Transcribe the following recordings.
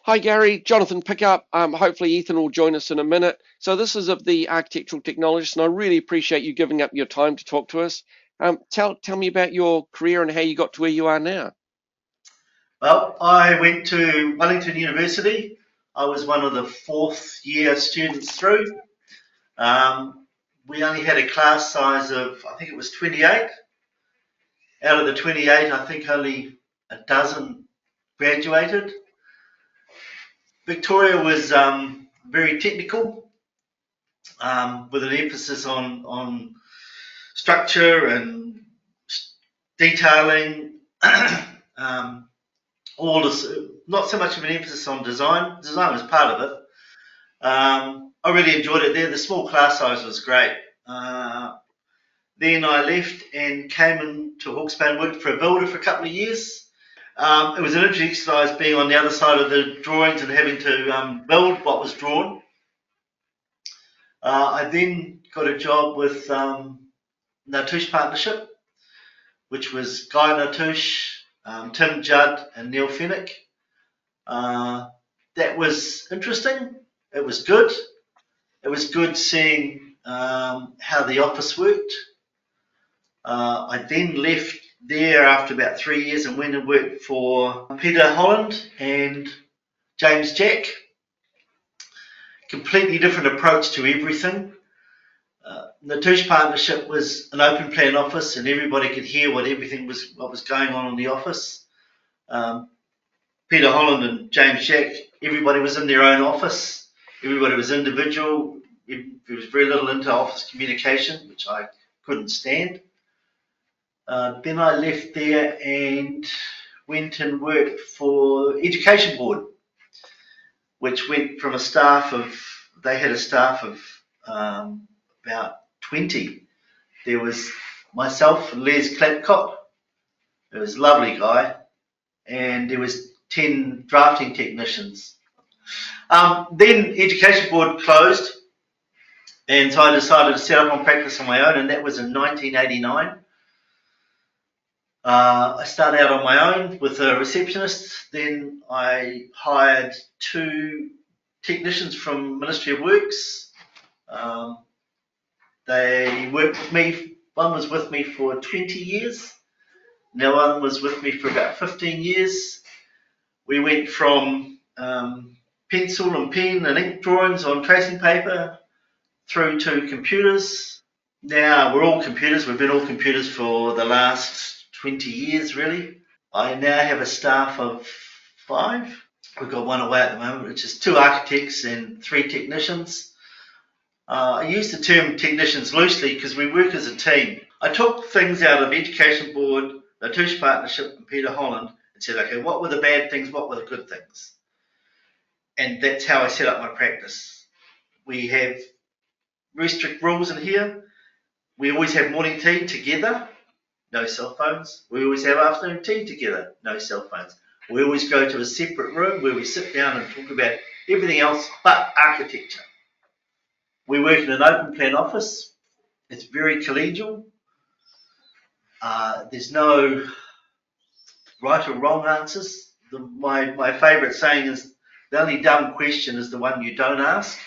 Hi Gary, Jonathan Pickup. Hopefully Ethan will join us in a minute. So this is of the architectural technologist, and I really appreciate you giving up your time to talk to us. Tell me about your career and how you got to where you are now. Well, I went to Wellington University. I was one of the fourth year students through. Um, we only had a class size of, I think it was 28. Out of the 28, I think only a dozen graduated. Victoria was very technical, with an emphasis on structure and detailing. um, all this, not so much of an emphasis on design. Design was part of it. I really enjoyed it there. The small class size was great. Then I left and came into Hawke's Bay and worked for a builder for a couple of years. It was an interesting exercise being on the other side of the drawings and having to build what was drawn. I then got a job with Natouche Partnership, which was Guy Natouche, Tim Judd, and Neil Fennick. That was interesting. It was good. It was good seeing how the office worked. I then left there after about 3 years and went and worked for Peter Holland and James Jack. Completely different approach to everything. The Natouche Partnership was an open plan office, and everybody could hear what was going on in the office. Um, Peter Holland and James Jack, everybody was in their own office. Everybody was individual. There was very little inter-office communication, which I couldn't stand. Then I left there and went and worked for Education Board, which went from they had a staff of about 20. There was myself, Les Clapcott, who was a lovely guy, and there was 10 drafting technicians. Then Education Board closed, and so I decided to set up on practice on my own, and that was in 1989. I started out on my own with a receptionist. Then I hired 2 technicians from Ministry of Works. They worked with me. One was with me for 20 years. The other one was with me for about 15 years. We went from pencil and pen and ink drawings on tracing paper through to computers. Now we're all computers. We've been all computers for the last 20 years, really. I now have a staff of 5. We've got one away at the moment, which is 2 architects and 3 technicians. I use the term technicians loosely because we work as a team. I took things out of Education Board, the Natouche Partnership, and Peter Holland and said, okay, what were the bad things? What were the good things? And that's how I set up my practice. We have very strict rules in here. We always have morning tea together, no cell phones. We always have afternoon tea together, no cell phones. We always go to a separate room where we sit down and talk about everything else but architecture. We work in an open plan office. It's very collegial. There's no right or wrong answers. My favourite saying is, the only dumb question is the one you don't ask.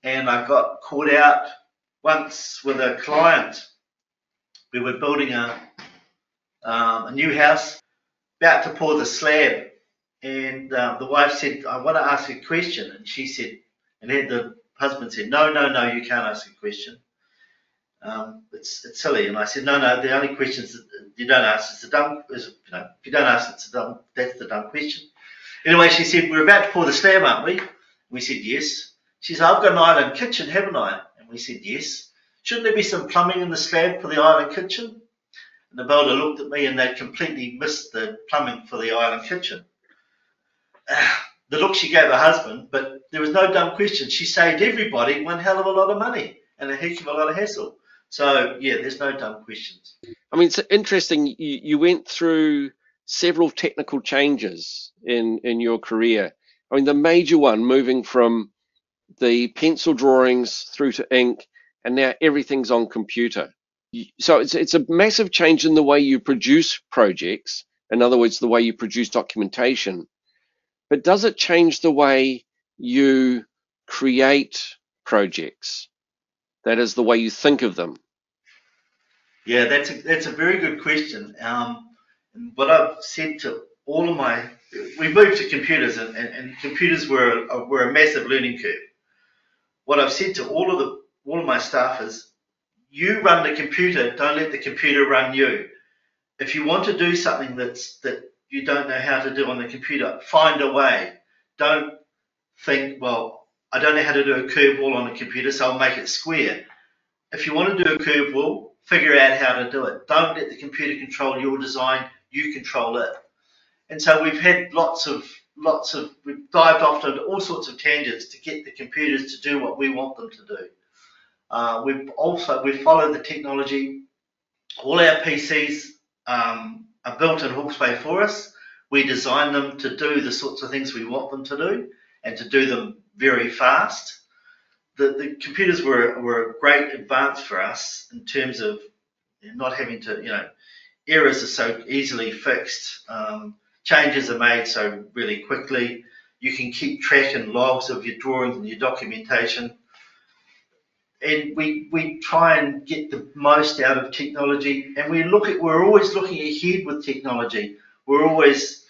And I got caught out once with a client. We were building a new house, about to pour the slab, and the wife said, I want to ask a question. And she said, and then the husband said, no, you can't ask a question. It's silly. And I said, no, the only questions that you don't ask is the dumb, if you don't ask that's the dumb question. Anyway, she said, we're about to pour the slab, aren't we? We said, yes. She said, I've got an island kitchen, haven't I? And we said, yes. Shouldn't there be some plumbing in the slab for the island kitchen? And the builder looked at me and they'd completely missed the plumbing for the island kitchen. The look she gave her husband, but there was no dumb question. She saved everybody one hell of a lot of money and a heck of a lot of hassle. So, yeah, there's no dumb questions. I mean, it's interesting. You went through several technical changes in your career. I mean, the major one, moving from the pencil drawings through to ink, and now everything's on computer. So it's a massive change in the way you produce projects. In other words, the way you produce documentation. but does it change the way you create projects? That is the way you think of them. Yeah, that's a very good question. And what I've said to all of we moved to computers, and computers were a massive learning curve. What I've said to all of my staff is, you run the computer, don't let the computer run you. If you want to do something that you don't know how to do on the computer, find a way. Don't think, well, I don't know how to do a curve wall on a computer, so I'll make it square. If you want to do a curve wall, figure out how to do it. Don't let the computer control your design, you control it. And so we've had we've dived off into all sorts of tangents to get the computers to do what we want them to do. We've followed the technology. All our PCs are built in Hawke's Bay for us. We design them to do the sorts of things we want them to do, and to do them very fast. The computers were a great advance for us in terms of not having to, errors are so easily fixed. Changes are made so really quickly. You can keep track and logs of your drawings and your documentation. And we try and get the most out of technology, and we're always looking ahead with technology. We're always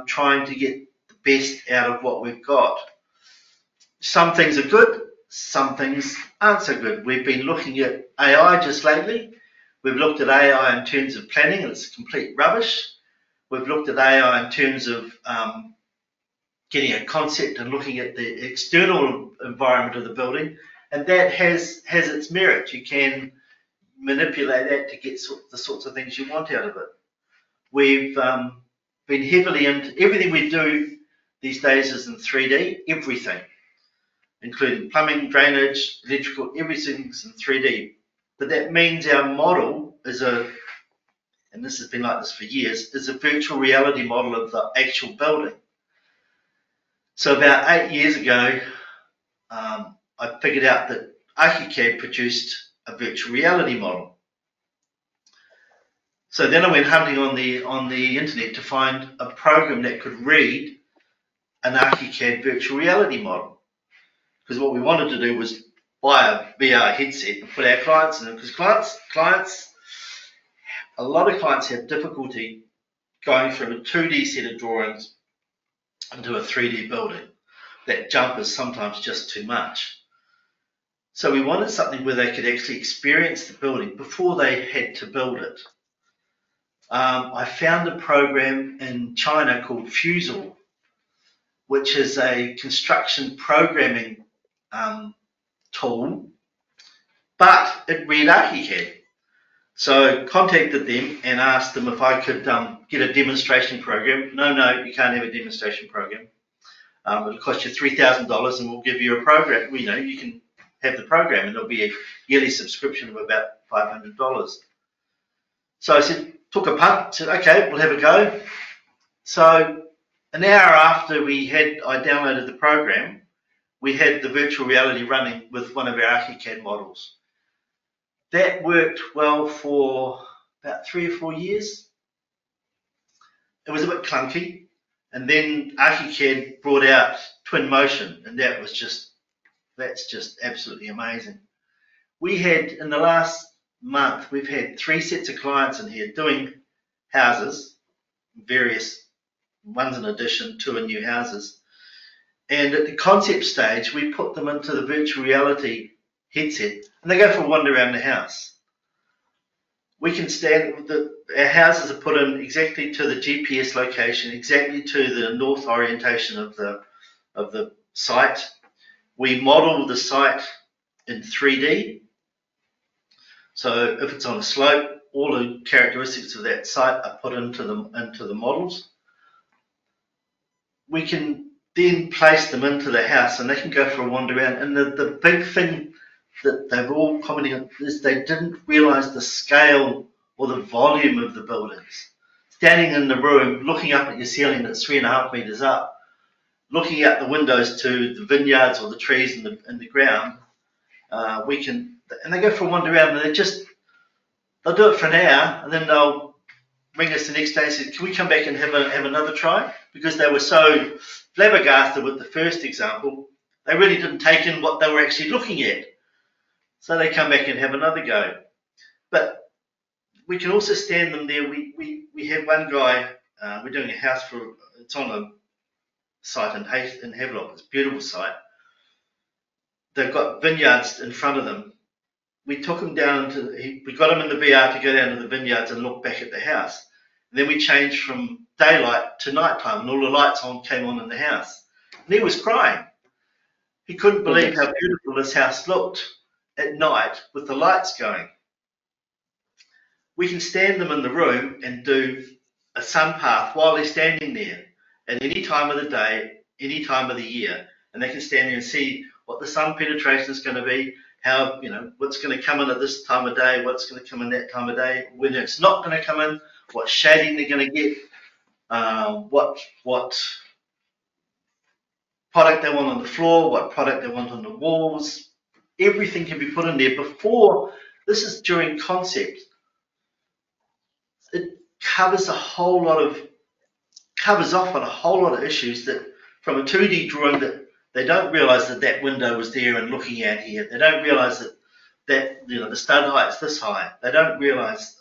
trying to get the best out of what we've got. Some things are good, some things aren't so good. We've been looking at AI just lately. We've looked at AI in terms of planning, and it's complete rubbish. We've looked at AI in terms of getting a concept and looking at the external environment of the building, and that has its merit. You can manipulate that to get the sorts of things you want out of it. We've been heavily into everything we do these days is in 3D, everything, including plumbing, drainage, electrical, everything's in 3D. But that means our model and this has been like this for years, is a virtual reality model of the actual building. So about 8 years ago, I figured out that ArchiCAD produced a virtual reality model. So then I went hunting on the internet to find a program that could read an ArchiCAD virtual reality model. Because what we wanted to do was buy a VR headset and put our clients in it. Because a lot of clients have difficulty going from a 2D set of drawings into a 3D building. That jump is sometimes just too much. So we wanted something where they could actually experience the building before they had to build it. I found a program in China called Fusel, which is a construction programming tool, but it read ArchiCAD. So contacted them and asked them if I could get a demonstration program. No, you can't have a demonstration program. It'll cost you $3,000 and we'll give you a program. You can have the program, and it'll be a yearly subscription of about $500. So I took a punt, said, okay, we'll have a go. So an hour after I downloaded the program, we had the virtual reality running with one of our ArchiCAD models. That worked well for about 3 or 4 years. It was a bit clunky, and then ArchiCAD brought out Twin Motion, and that's just absolutely amazing. We had, in the last month, we've had 3 sets of clients in here doing houses, various ones in addition, 2 are new houses. And at the concept stage, we put them into the virtual reality headset, and they go for a wander around the house. We can our houses are put in exactly to the GPS location, exactly to the north orientation of the site. We model the site in 3D. So if it's on a slope, all the characteristics of that site are put into the models. We can then place them into the house, and they can go for a wander around. And the big thing that they've all commented on is they didn't realise the scale or the volume of the buildings. Standing in the room, looking up at your ceiling that's 3.5 meters up, looking out the windows to the vineyards or the trees in the ground, and they go for a wander around, and they'll do it for an hour, and then they'll ring us the next day and said, can we come back and have another try? Because they were so flabbergasted with the first example, they really didn't take in what they were actually looking at. So they come back and have another go. But we can also stand them there. We have one guy, we're doing a house it's on a site in Havelock. It's a beautiful site. They've got vineyards in front of them. We took him down we got him in the VR to go down to the vineyards and look back at the house. And then we changed from daylight to nighttime, and all the lights came on in the house. And he was crying. He couldn't believe how beautiful this house looked at night with the lights going. We can stand them in the room and do a sun path while they're standing there at any time of the day, any time of the year. And they can stand there and see what the sun penetration is going to be, how, what's going to come in at this time of day, what's going to come in that time of day, when it's not going to come in, what shading they're going to get, what product they want on the floor, what product they want on the walls. Everything can be put in there before. This is during concept. It covers off on a whole lot of issues that from a 2D drawing that they don't realise that window was there and looking at here. They don't realise that the stud height's this high. They don't realise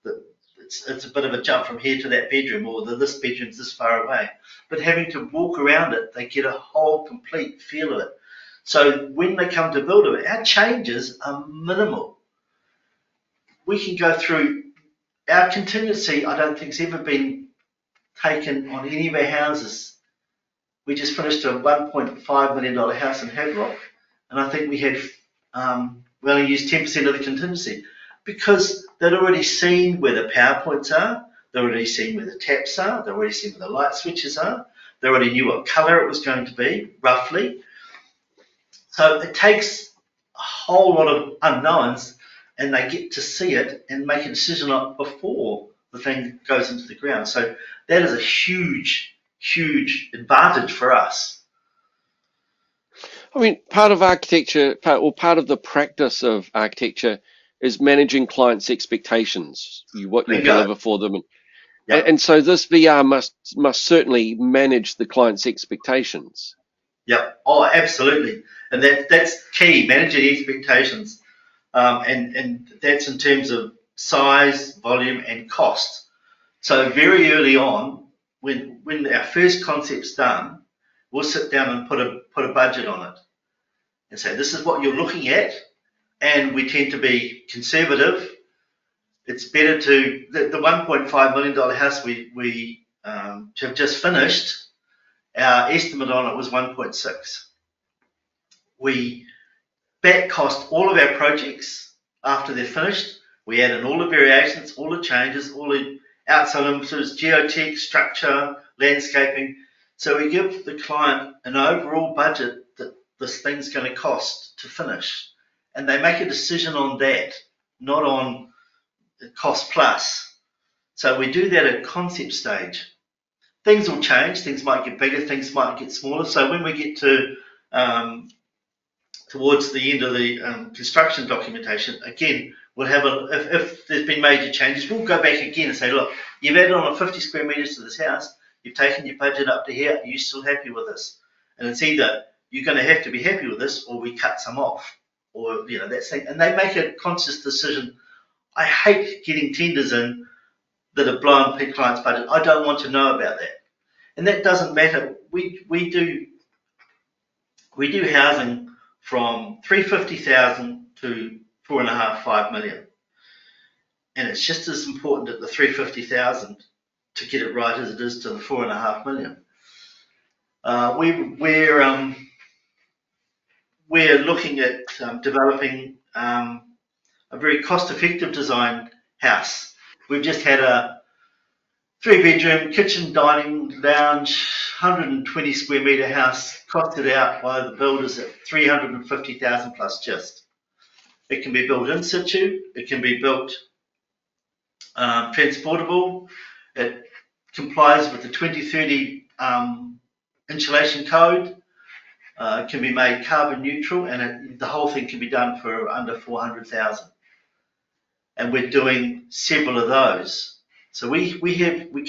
that it's a bit of a jump from here to that bedroom, or that this bedroom's this far away. But having to walk around it, they get a whole complete feel of it. So when they come to build it, our changes are minimal. We can go through our contingency. I don't think it's ever been taken on any of our houses. We just finished a $1.5 million house in Havelock, and I think we only used 10% of the contingency because they'd already seen where the power points are, they'd already seen where the taps are, they'd already seen where the light switches are, they already knew what colour it was going to be, roughly. So it takes a whole lot of unknowns, and they get to see it and make a decision on it before the thing goes into the ground. So that is a huge, huge advantage for us. I mean, part of architecture, part of the practice of architecture is managing clients' expectations, what you deliver for them. Yep. And so this VR must certainly manage the client's expectations. Yep. Oh, absolutely. And that's key, managing expectations. And that's in terms of size, volume, and cost. So very early on, when our first concept's done, we'll sit down and put a budget on it and say, this is what you're looking at, and we tend to be conservative. It's better to the $1.5 million house we have just finished. Our estimate on it was 1.6. We back cost all of our projects after they're finished. We add in all the variations, all the changes, all the outside influences, geotech, structure, landscaping. So we give the client an overall budget that this thing's going to cost to finish. And they make a decision on that, not on cost plus. So we do that at concept stage. Things will change, things might get bigger, things might get smaller. So when we get to towards the end of the construction documentation, again, we'll have if there's been major changes, we'll go back again and say, look, you've added on 50 square metres to this house, you've taken your budget up to here, are you still happy with this? And it's either you're going to have to be happy with this, or we cut some off, or that thing. And they make a conscious decision. I hate getting tenders in that are blowing clients' budget. I don't want to know about that, and that doesn't matter. We do housing from $350,000 to $4.5 million, and it's just as important at the $350,000 to get it right as it is to the $4.5 million. We're looking at developing a very cost-effective design house. We've just had a 3-bedroom, kitchen, dining, lounge, 120 square metre house costed out by the builders at $350,000 plus just. It can be built in situ, it can be built transportable, it complies with the 2030 insulation code, it can be made carbon neutral, and the whole thing can be done for under $400,000. And we're doing several of those. So we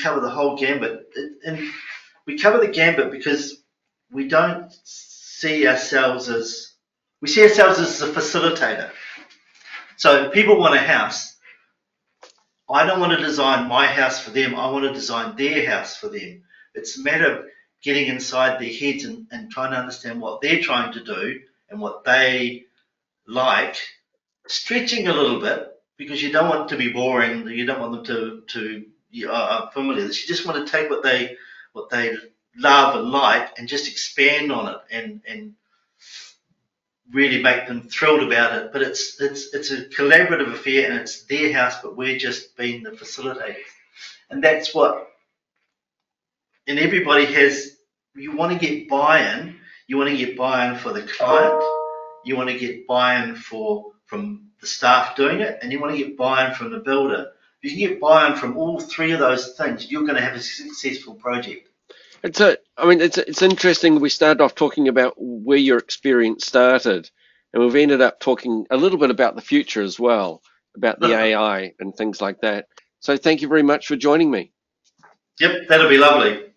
cover the whole gambit, and we cover the gambit because we don't see ourselves as we see ourselves as a facilitator. So if people want a house, I don't want to design my house for them. I want to design their house for them. It's a matter of getting inside their heads and trying to understand what they're trying to do and what they like, stretching a little bit because you don't want it to be boring. You don't want them to you are familiar. You just want to take what they love and like and just expand on it and really make them thrilled about it. But it's a collaborative affair and it's their house, but we're just being the facilitators. And that's what, and everybody has, you want to get buy-in. You want to get buy-in for the client. You want to get buy-in from the staff doing it, and you want to get buy-in from the builder. If you can get buy-in from all three of those things, you're going to have a successful project. It's interesting. We started off talking about where your experience started, and we've ended up talking a little bit about the future as well, about the AI and things like that. So thank you very much for joining me. Yep, that'll be lovely.